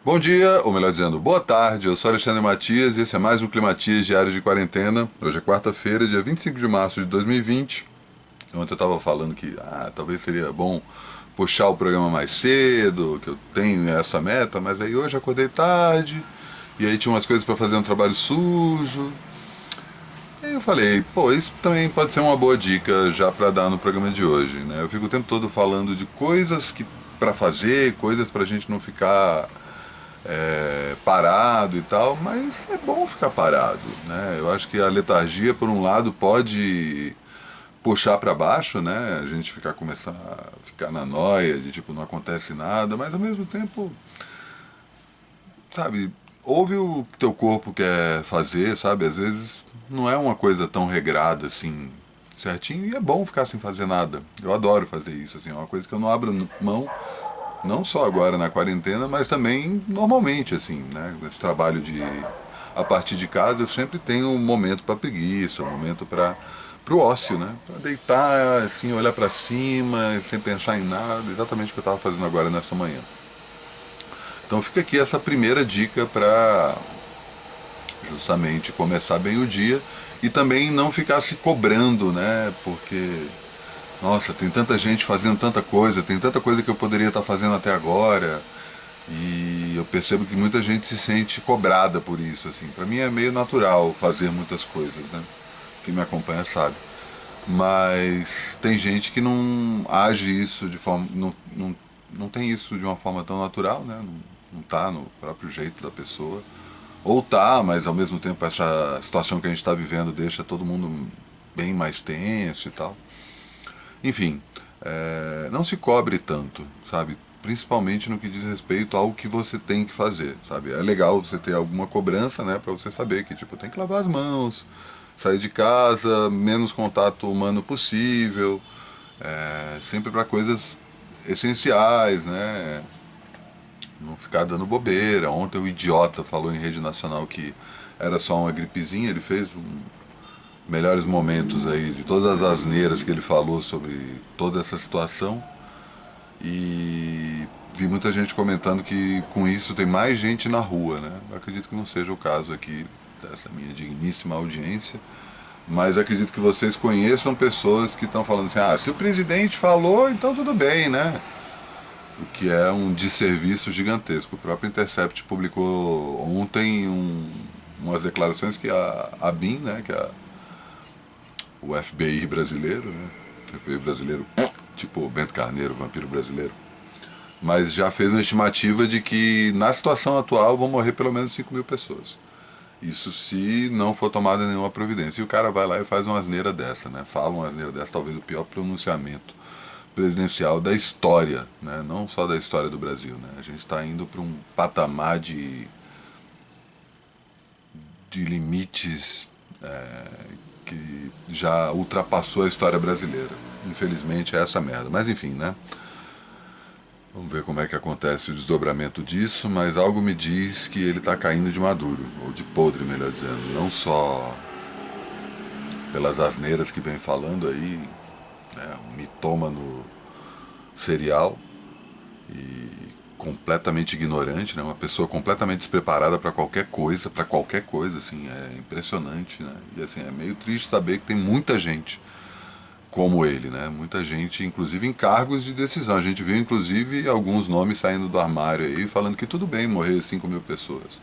Bom dia, ou melhor dizendo, boa tarde, eu sou Alexandre Matias e esse é mais um Climatias Diário de Quarentena. Hoje é quarta-feira, dia 25 de março de 2020. Ontem eu estava falando que talvez seria bom puxar o programa mais cedo, que eu tenho essa meta, mas aí hoje acordei tarde, e aí tinha umas coisas para fazer um trabalho sujo. E aí eu falei, pô, isso também pode ser uma boa dica já para dar no programa de hoje, né? Eu fico o tempo todo falando de coisas que para fazer, coisas para a gente não ficar parado e tal, mas é bom ficar parado, né? Eu acho que a letargia, por um lado, pode puxar para baixo, né? A gente começar a ficar na noia de tipo não acontece nada, mas ao mesmo tempo, sabe, ouve o que teu corpo quer fazer, sabe? Às vezes não é uma coisa tão regrada assim, certinho, e é bom ficar sem fazer nada. Eu adoro fazer isso, assim, é uma coisa que eu não abro mão, não só agora na quarentena, mas também normalmente, assim, né? Nesse trabalho de a partir de casa, eu sempre tenho um momento para preguiça, um momento para pro ócio, né? Para deitar, assim, olhar para cima, sem pensar em nada, exatamente o que eu estava fazendo agora nessa manhã. Então fica aqui essa primeira dica para justamente começar bem o dia e também não ficar se cobrando, né? Porque nossa, tem tanta gente fazendo tanta coisa, tem tanta coisa que eu poderia estar fazendo até agora. E eu percebo que muita gente se sente cobrada por isso, assim. Para mim é meio natural fazer muitas coisas, né? Quem me acompanha sabe. Mas tem gente que não age isso de forma. Não tem isso de uma forma tão natural, né? Não tá no próprio jeito da pessoa. Ou tá, mas ao mesmo tempo essa situação que a gente está vivendo deixa todo mundo bem mais tenso e tal. Enfim, não se cobre tanto, sabe? Principalmente no que diz respeito ao que você tem que fazer, sabe? É legal você ter alguma cobrança, né, para você saber que tipo tem que lavar as mãos, sair de casa, menos contato humano possível, sempre para coisas essenciais, né? Não ficar dando bobeira. Ontem o idiota falou em rede nacional que era só uma gripezinha, ele fez melhores momentos aí de todas as asneiras que ele falou sobre toda essa situação. E vi muita gente comentando que com isso tem mais gente na rua, né? Eu acredito que não seja o caso aqui dessa minha digníssima audiência, mas acredito que vocês conheçam pessoas que estão falando assim: ah, se o presidente falou, então tudo bem, né? O que é um desserviço gigantesco. O próprio Intercept publicou ontem umas declarações que a BIM, né, que é o FBI brasileiro, né, o FBI brasileiro, tipo Bento Carneiro, vampiro brasileiro, mas já fez uma estimativa de que na situação atual vão morrer pelo menos 5 mil pessoas. Isso se não for tomada nenhuma providência. E o cara vai lá e faz uma asneira dessa, né? Fala uma asneira dessa, talvez o pior pronunciamento presidencial da história, né? Não só da história do Brasil, né? A gente está indo para um patamar de limites que já ultrapassou a história brasileira. Infelizmente é essa merda. Mas enfim, né? Vamos ver como é que acontece o desdobramento disso, mas algo me diz que ele está caindo de maduro, ou de podre, melhor dizendo. Não só pelas asneiras que vem falando aí, né, um mitômano serial e completamente ignorante, né, uma pessoa completamente despreparada para qualquer coisa, assim, é impressionante, né? E assim, é meio triste saber que tem muita gente como ele, né? Muita gente, inclusive em cargos de decisão. A gente viu, inclusive, alguns nomes saindo do armário aí, falando que tudo bem morrer 5 mil pessoas.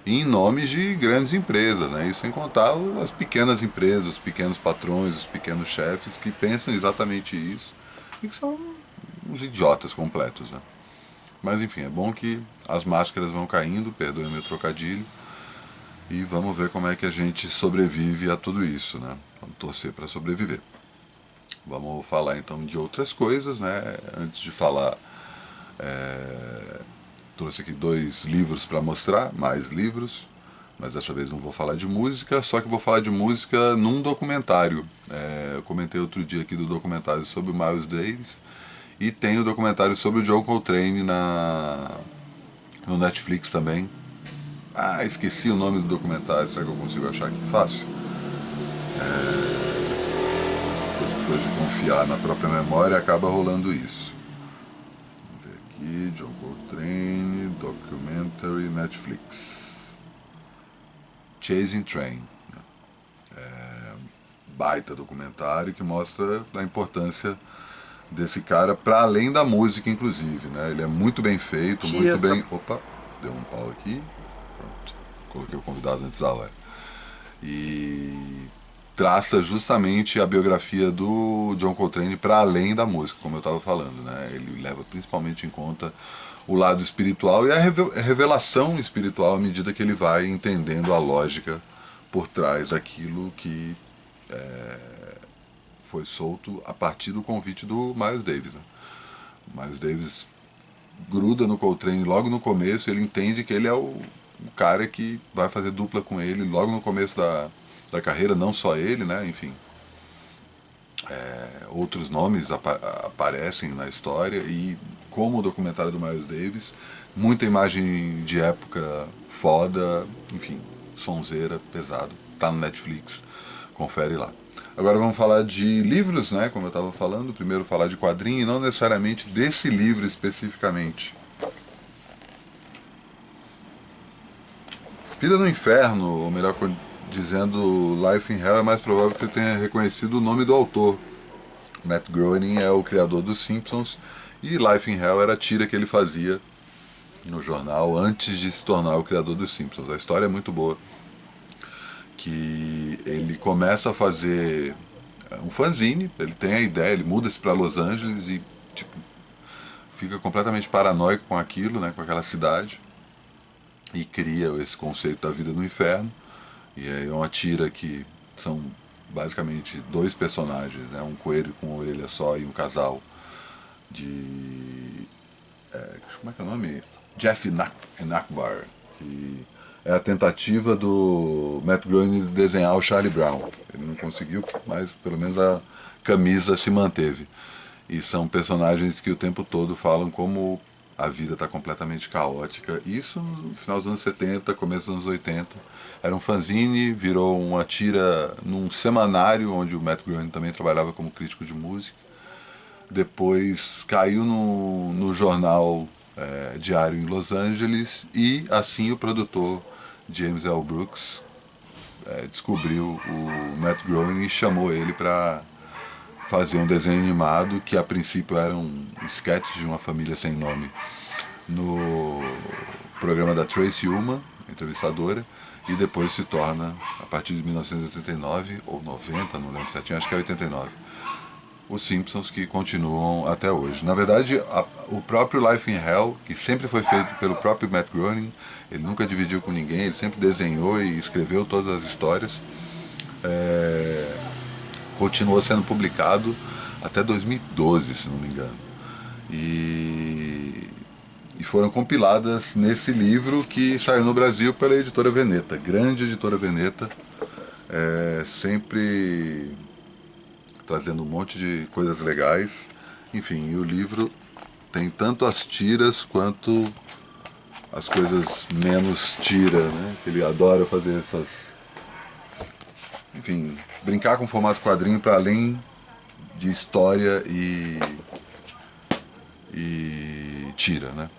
E em nomes de grandes empresas, né? E sem contar as pequenas empresas, os pequenos patrões, os pequenos chefes que pensam exatamente isso e que são uns idiotas completos, né? Mas enfim, é bom que as máscaras vão caindo, perdoe o meu trocadilho, e vamos ver como é que a gente sobrevive a tudo isso, né? Vamos torcer para sobreviver. Vamos falar então de outras coisas, né? Antes de falar, trouxe aqui dois livros para mostrar, mais livros, mas dessa vez não vou falar de música, só que vou falar de música num documentário. Eu comentei outro dia aqui do documentário sobre o Miles Davis e tem o documentário sobre o John Coltrane no Netflix também. Ah, esqueci o nome do documentário, será que eu consigo achar aqui fácil? Depois de confiar na própria memória, acaba rolando isso. Vamos ver aqui, John Coltrane, Documentary. Netflix. Chasing Train. Baita documentário que mostra a importância desse cara para além da música, inclusive, né? Ele é muito bem feito, muito bem... Opa, deu um pau aqui. Pronto, coloquei o convidado antes da hora. E traça justamente a biografia do John Coltrane para além da música, como eu estava falando, né? Ele leva principalmente em conta o lado espiritual e a revelação espiritual à medida que ele vai entendendo a lógica por trás daquilo que foi solto a partir do convite do Miles Davis. Né? O Miles Davis gruda no Coltrane logo no começo, ele entende que ele é o cara que vai fazer dupla com ele logo no começo da carreira, não só ele, né? Enfim. Outros nomes aparecem na história e, como o documentário do Miles Davis, muita imagem de época foda, enfim, sonzeira, pesado, tá no Netflix, confere lá. Agora vamos falar de livros, né, como eu estava falando, primeiro falar de quadrinho e não necessariamente desse livro especificamente. Vida no Inferno, ou melhor dizendo, Life in Hell, é mais provável que você tenha reconhecido o nome do autor. Matt Groening é o criador dos Simpsons e Life in Hell era a tira que ele fazia no jornal antes de se tornar o criador dos Simpsons. A história é muito boa, que ele começa a fazer um fanzine, ele tem a ideia, ele muda-se para Los Angeles e tipo, fica completamente paranoico com aquilo, né, com aquela cidade, e cria esse conceito da vida no inferno. E aí é uma tira que são basicamente dois personagens, né, um coelho com uma orelha só e um casal de... como é que é o nome? Jeff Nakbar, que é a tentativa do Matt Groening de desenhar o Charlie Brown. Ele não conseguiu, mas pelo menos a camisa se manteve. E são personagens que o tempo todo falam como a vida está completamente caótica. Isso no final dos anos 70, começo dos anos 80. Era um fanzine, virou uma tira num semanário, onde o Matt Groening também trabalhava como crítico de música. Depois caiu no jornal diário em Los Angeles e assim o produtor James L. Brooks descobriu o Matt Groening e chamou ele para fazer um desenho animado que a princípio era um sketch de uma família sem nome no programa da Tracy Ullman, entrevistadora, e depois se torna, a partir de 1989 ou 90, não lembro certinho, acho que é 89, os Simpsons, que continuam até hoje. Na verdade, o próprio Life in Hell, que sempre foi feito pelo próprio Matt Groening, ele nunca dividiu com ninguém, ele sempre desenhou e escreveu todas as histórias, continuou sendo publicado até 2012, se não me engano. E foram compiladas nesse livro que saiu no Brasil pela editora Veneta, grande editora Veneta, sempre trazendo um monte de coisas legais. Enfim, e o livro tem tanto as tiras quanto as coisas menos tira, né? Ele adora fazer essas... Enfim, brincar com o formato quadrinho para além de história e tira, né?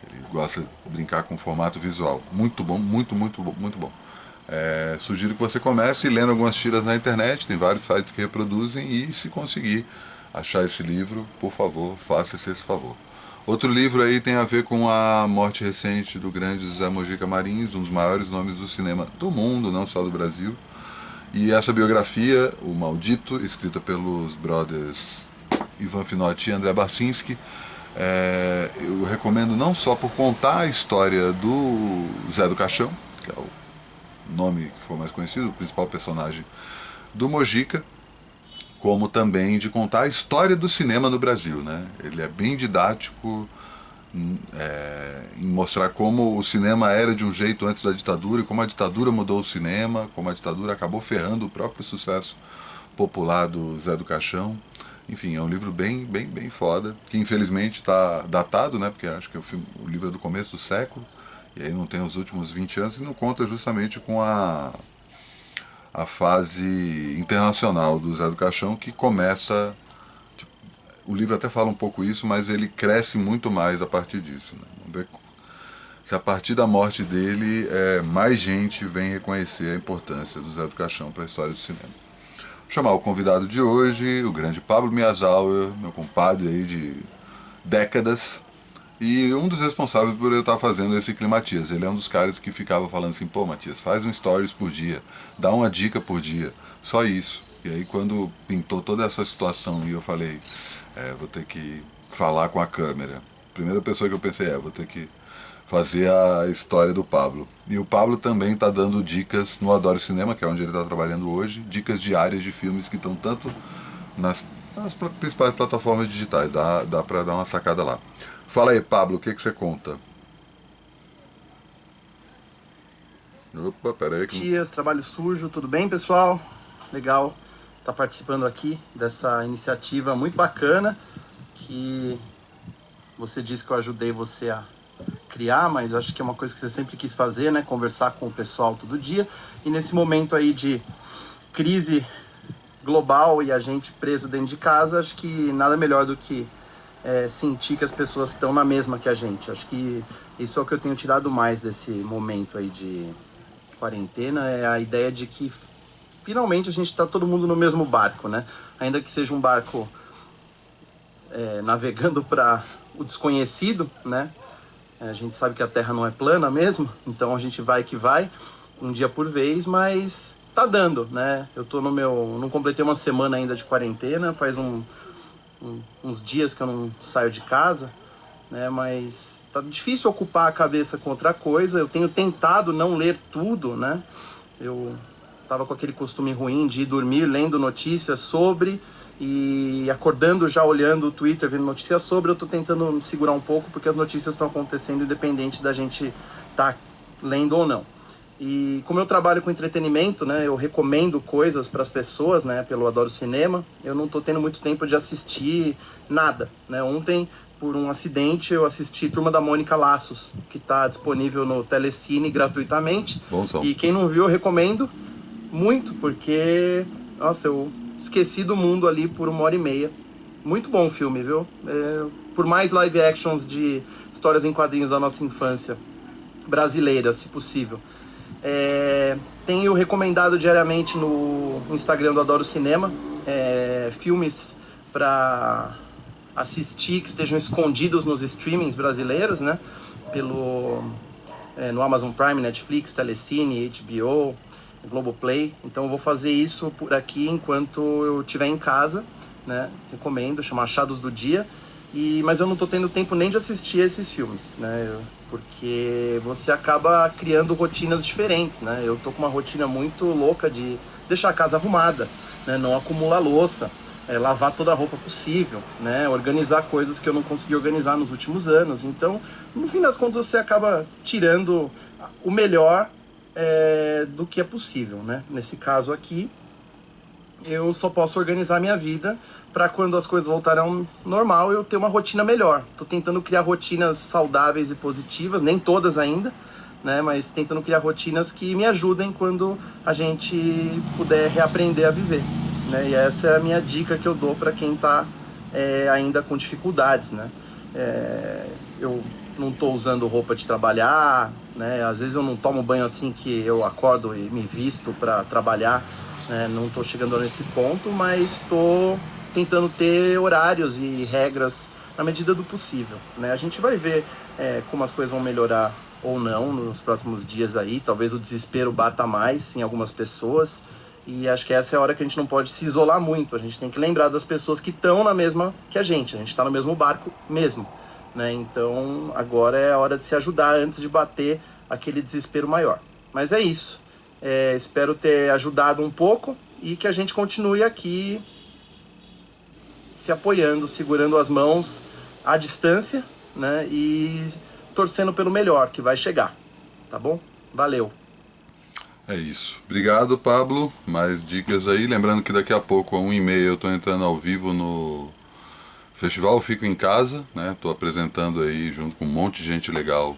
Ele gosta de brincar com o formato visual. Muito bom, muito bom, muito bom. Sugiro que você comece lendo algumas tiras na internet, tem vários sites que reproduzem, e se conseguir achar esse livro, por favor, faça esse favor. Outro livro aí tem a ver com a morte recente do grande José Mojica Marins, um dos maiores nomes do cinema do mundo, não só do Brasil. E essa biografia, O Maldito, escrita pelos brothers Ivan Finotti e André Barcinski, eu recomendo não só por contar a história do Zé do Caixão, que é o nome que for mais conhecido, o principal personagem do Mojica, como também de contar a história do cinema no Brasil, né? Ele é bem didático em mostrar como o cinema era de um jeito antes da ditadura e como a ditadura mudou o cinema, como a ditadura acabou ferrando o próprio sucesso popular do Zé do Caixão. Enfim, é um livro bem foda, que infelizmente está datado, né? Porque acho que o livro é do começo do século, e aí não tem os últimos 20 anos, e não conta justamente com a fase internacional do Zé do Caixão, que começa... Tipo, o livro até fala um pouco isso, mas ele cresce muito mais a partir disso. Né? Vamos ver se a partir da morte dele mais gente vem reconhecer a importância do Zé do Caixão para a história do cinema. Vou chamar o convidado de hoje, o grande Pablo Miyazawa, meu compadre aí de décadas, e um dos responsáveis por eu estar fazendo esse Climatias. Ele é um dos caras que ficava falando assim, pô, Matias, faz um stories por dia, dá uma dica por dia, só isso. E aí quando pintou toda essa situação e eu falei, vou ter que falar com a câmera. Primeira pessoa que eu pensei, vou ter que fazer a história do Pablo. E o Pablo também está dando dicas no Adoro Cinema, que é onde ele está trabalhando hoje, dicas diárias de filmes que estão tanto nas principais plataformas digitais, dá para dar uma sacada lá. Fala aí, Pablo, o que você conta? Opa, peraí. Dias, trabalho sujo, tudo bem, pessoal? Legal estar participando aqui dessa iniciativa muito bacana que você disse que eu ajudei você a criar, mas acho que é uma coisa que você sempre quis fazer, né? Conversar com o pessoal todo dia. E nesse momento aí de crise global e a gente preso dentro de casa, acho que nada melhor do que sentir que as pessoas estão na mesma que a gente. Acho que isso é o que eu tenho tirado mais desse momento aí de quarentena, é a ideia de que finalmente a gente está todo mundo no mesmo barco, né? Ainda que seja um barco navegando para o desconhecido, né? A gente sabe que a Terra não é plana mesmo, então a gente vai que vai, um dia por vez, mas tá dando, né? Eu tô não completei uma semana ainda de quarentena, faz uns dias que eu não saio de casa, né? Mas tá difícil ocupar a cabeça com outra coisa. Eu tenho tentado não ler tudo, né? Eu tava com aquele costume ruim de ir dormir lendo notícias sobre e acordando já olhando o Twitter, vendo notícias sobre. Eu tô tentando me segurar um pouco porque as notícias estão acontecendo independente da gente tá lendo ou não. E como eu trabalho com entretenimento, né, eu recomendo coisas para as pessoas, né, pelo Adoro Cinema. Eu não tô tendo muito tempo de assistir nada, né? Ontem, por um acidente, eu assisti Turma da Mônica Laços, que está disponível no Telecine gratuitamente. Bom som. E quem não viu, eu recomendo muito, porque, nossa, eu esqueci do mundo ali por 1h30. Muito bom o filme, viu? Por mais live actions de histórias em quadrinhos da nossa infância brasileira, se possível. Tenho recomendado diariamente no Instagram do Adoro Cinema filmes para assistir que estejam escondidos nos streamings brasileiros, né? No Amazon Prime, Netflix, Telecine, HBO, Globoplay. Então eu vou fazer isso por aqui enquanto eu estiver em casa, né? Recomendo, chama Achados do Dia. Mas eu não estou tendo tempo nem de assistir esses filmes, né? Porque você acaba criando rotinas diferentes, né? Eu tô com uma rotina muito louca de deixar a casa arrumada, né? Não acumular louça, lavar toda a roupa possível, né? Organizar coisas que eu não consegui organizar nos últimos anos. Então, no fim das contas, você acaba tirando o melhor do que é possível, né? Nesse caso aqui, eu só posso organizar minha vida para quando as coisas voltarem ao normal eu ter uma rotina melhor. Estou tentando criar rotinas saudáveis e positivas, nem todas ainda, né? Mas tentando criar rotinas que me ajudem quando a gente puder reaprender a viver, né? E essa é a minha dica que eu dou para quem está ainda com dificuldades, né? Eu não estou usando roupa de trabalhar, né? Às vezes eu não tomo banho assim que eu acordo e me visto para trabalhar. Não estou chegando nesse ponto, mas estou tentando ter horários e regras na medida do possível, né? A gente vai ver como as coisas vão melhorar ou não nos próximos dias aí. Talvez o desespero bata mais em algumas pessoas e acho que essa é a hora que a gente não pode se isolar muito. A gente tem que lembrar das pessoas que estão na mesma que a gente está no mesmo barco mesmo, né? Então agora é a hora de se ajudar antes de bater aquele desespero maior. Mas é isso. Espero ter ajudado um pouco e que a gente continue aqui se apoiando, segurando as mãos à distância, né? E torcendo pelo melhor, que vai chegar, tá bom? Valeu! É isso. Obrigado, Pablo. Mais dicas aí. Lembrando que daqui a pouco, a 1h30, eu estou entrando ao vivo no Festival Fico em Casa, né? Estou apresentando aí, junto com um monte de gente legal,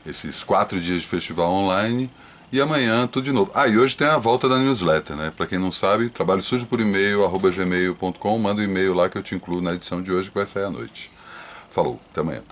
esses 4 dias de festival online. E amanhã tudo de novo. E hoje tem a volta da newsletter, né? Pra quem não sabe, trabalho sujo por e-mail, @gmail.com. Manda um e-mail lá que eu te incluo na edição de hoje que vai sair à noite. Falou, até amanhã.